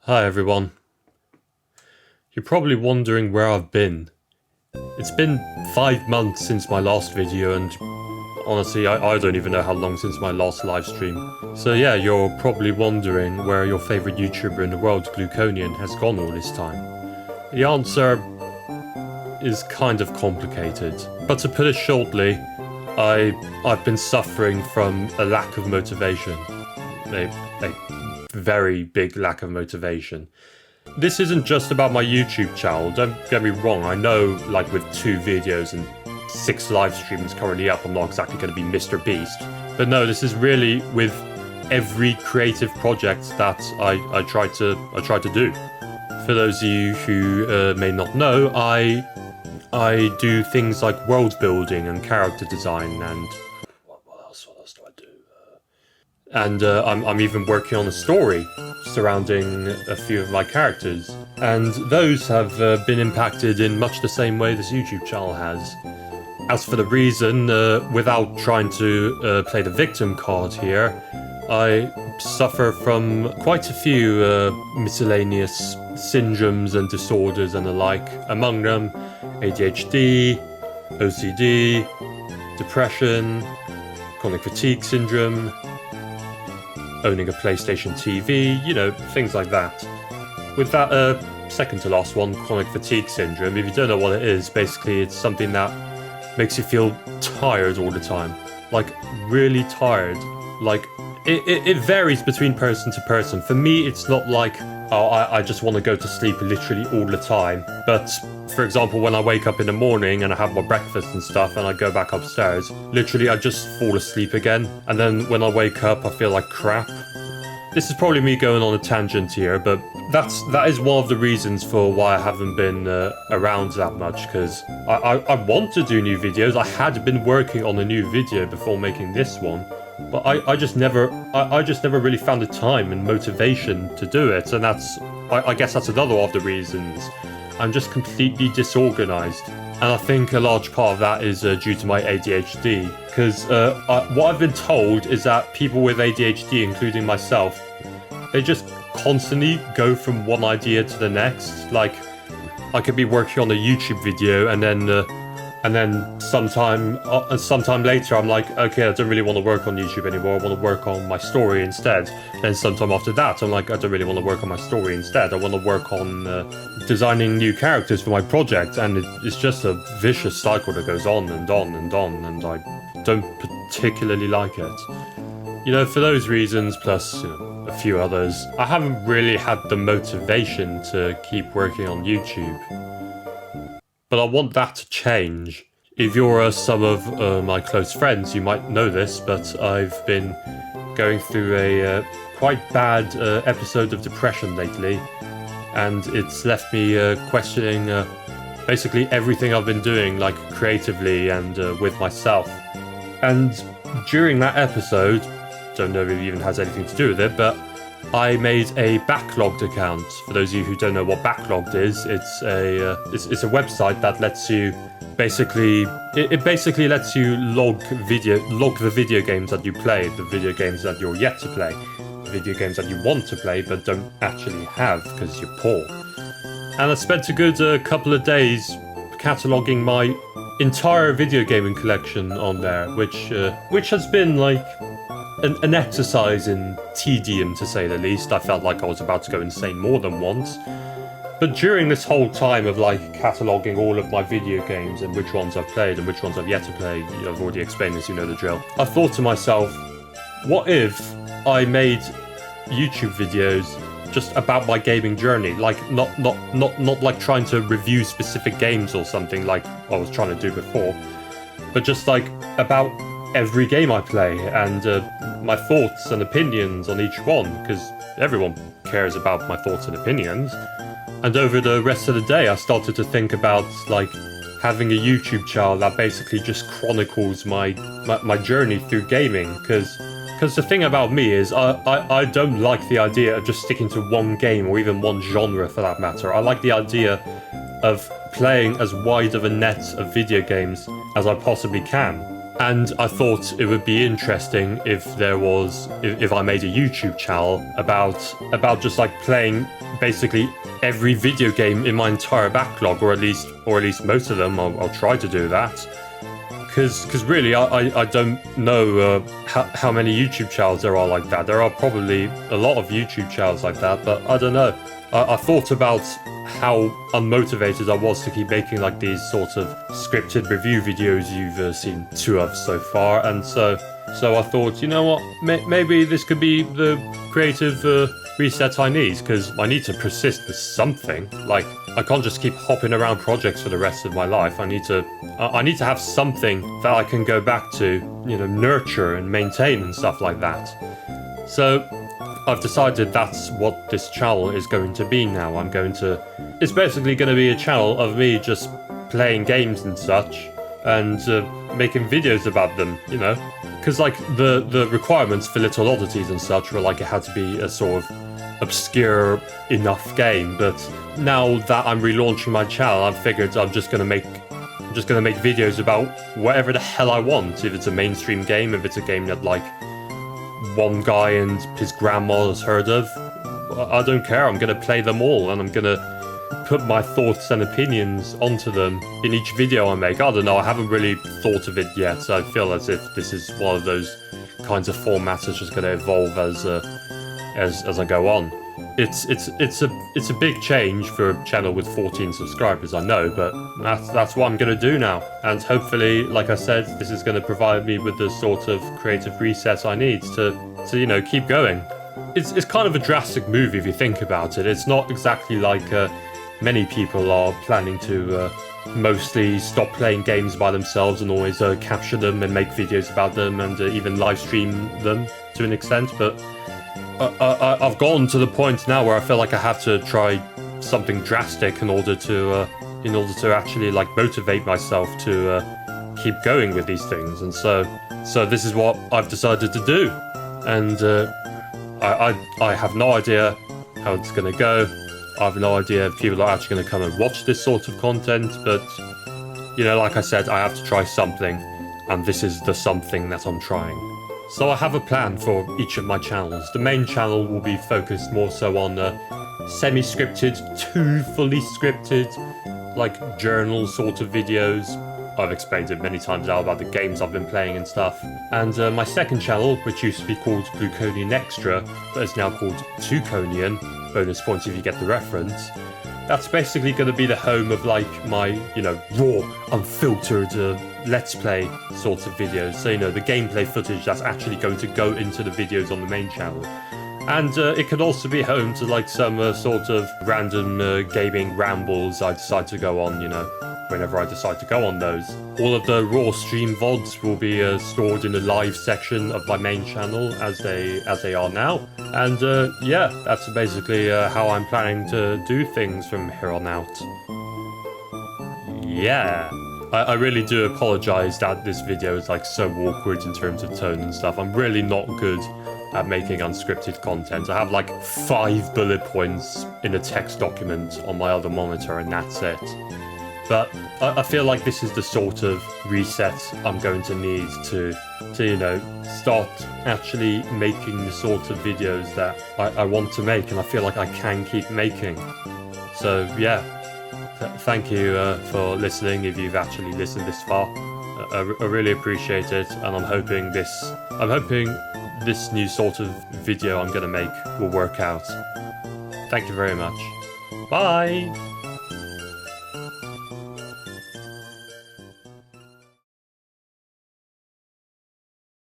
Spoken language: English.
Hi everyone. You're probably wondering where I've been. It's been 5 months since my last video and honestly I don't even know how long since my last live stream. So yeah, you're probably wondering where your favourite YouTuber in the world, Glukonian, has gone all this time. The answer is kind of complicated, but to put it shortly, I've been suffering from a lack of motivation. A very big lack of motivation. This isn't just about my YouTube channel, don't get me wrong, I know like with 2 videos and 6 live streams currently up, I'm not exactly going to be Mr. Beast. But no, this is really with every creative project that I try to do. For those of you who may not know, I do things like world building and character design and what else do I do? And I'm even working on a story surrounding a few of my characters. And those have been impacted in much the same way this YouTube channel has. As for the reason, without trying to play the victim card here, I suffer from quite a few miscellaneous syndromes and disorders and the like. Among them, ADHD, OCD, depression, chronic fatigue syndrome, owning a PlayStation TV, you know, things like that. With that second to last one, chronic fatigue syndrome, if you don't know what it is, basically it's something that makes you feel tired all the time. Like, really tired. Like, it varies between person to person. For me, it's not like, oh, I just want to go to sleep literally all the time. But, for example, when I wake up in the morning and I have my breakfast and stuff and I go back upstairs, literally I just fall asleep again. And then when I wake up, I feel like crap. This is probably me going on a tangent here, but that is one of the reasons for why I haven't been around that much, because I want to do new videos. I had been working on a new video before making this one, but I just never really found the time and motivation to do it, and I guess that's another of the reasons. I'm just completely disorganized, and I think a large part of that is due to my ADHD, because what I've been told is that people with ADHD, including myself, they just constantly go from one idea to the next. Like, I could be working on a YouTube video and then sometime later I'm like, okay, I don't really want to work on YouTube anymore, I want to work on my story instead. Then sometime after that I'm like, I don't really want to work on my story instead, I want to work on designing new characters for my project, and it's just a vicious cycle that goes on and on and on, and I don't particularly like it. You know, for those reasons, plus a few others, I haven't really had the motivation to keep working on YouTube. But I want that to change. If you're some of my close friends, you might know this, but I've been going through a quite bad episode of depression lately, and it's left me questioning basically everything I've been doing, like creatively and with myself. And during that episode, don't know if it even has anything to do with it, but I made a backlogged account. For those of you who don't know what backlogged is, it's a website that lets you basically lets you log the video games that you play, the video games that you're yet to play, the video games that you want to play but don't actually have because you're poor. And I spent a good couple of days cataloging my entire video gaming collection on there, which has been like an exercise in tedium, to say the least. I felt like I was about to go insane more than once. But during this whole time of like cataloguing all of my video games and which ones I've played and which ones I've yet to play, I've already explained this, you know the drill. I thought to myself, what if I made YouTube videos just about my gaming journey? Like not like trying to review specific games or something like I was trying to do before, but just like about every game I play and my thoughts and opinions on each one, because everyone cares about my thoughts and opinions. And over the rest of the day I started to think about like having a YouTube channel that basically just chronicles my journey through gaming, because the thing about me is I don't like the idea of just sticking to one game or even one genre for that matter. I like the idea of playing as wide of a net of video games as I possibly can. And I thought it would be interesting if if I made a YouTube channel about just like playing basically every video game in my entire backlog, or at least most of them. I'll try to do that. Because really, I don't know how many YouTube channels there are like that. There are probably a lot of YouTube channels like that, but I don't know. I thought about how unmotivated I was to keep making like these sort of scripted review videos you've seen 2 of so far, and so I thought, you know what, maybe this could be the creative reset I need, because I need to persist with something. Like, I can't just keep hopping around projects for the rest of my life. I need to have something that I can go back to, you know, nurture and maintain and stuff like that. So I've decided that's what this channel is going to be now. It's basically going to be a channel of me just playing games and such, and making videos about them, you know? Because like the requirements for Little Oddities and such were like it had to be a sort of obscure enough game, but now that I'm relaunching my channel, I've figured I'm just gonna make videos about whatever the hell I want. If it's a mainstream game, if it's a game that like one guy and his grandma has heard of, I don't care. I'm gonna play them all, and I'm gonna put my thoughts and opinions onto them in each video I make. I don't know, I haven't really thought of it yet, so I feel as if this is one of those kinds of formats that's just gonna evolve as I go on. It's a big change for a channel with 14 subscribers, I know, but that's what I'm gonna do now. And hopefully, like I said, this is gonna provide me with the sort of creative reset I need to you know, keep going. It's kind of a drastic move if you think about it. It's not exactly like many people are planning to mostly stop playing games by themselves and always capture them and make videos about them, and even live stream them to an extent, but I've gotten to the point now where I feel like I have to try something drastic in order to actually like motivate myself to keep going with these things. And so this is what I've decided to do, and I have no idea how it's gonna go. I have no idea if people are actually gonna come and watch this sort of content, but you know, like I said, I have to try something, and this is the something that I'm trying. So I have a plan for each of my channels. The main channel will be focused more so on semi-scripted to fully scripted, like journal sort of videos. I've explained it many times now about the games I've been playing and stuff. And my second channel, which used to be called Glukonian Extra, but is now called Glukonian, bonus points if you get the reference. That's basically going to be the home of like my, you know, raw, unfiltered let's play sorts of videos. So, you know, the gameplay footage that's actually going to go into the videos on the main channel. And it could also be home to like some sort of random gaming rambles I decide to go on, you know, whenever I decide to go on those. All of the raw stream VODs will be stored in the live section of my main channel as they are now. And yeah, that's basically how I'm planning to do things from here on out. Yeah. I really do apologize that this video is like so awkward in terms of tone and stuff. I'm really not good at making unscripted content. I have like 5 bullet points in a text document on my other monitor, and that's it. But I feel like this is the sort of reset I'm going to need to you know, start actually making the sort of videos that I want to make, and I feel like I can keep making. So yeah, thank you for listening if you've actually listened this far. I really appreciate it, and I'm hoping this new sort of video I'm gonna make will work out. Thank you very much. Bye!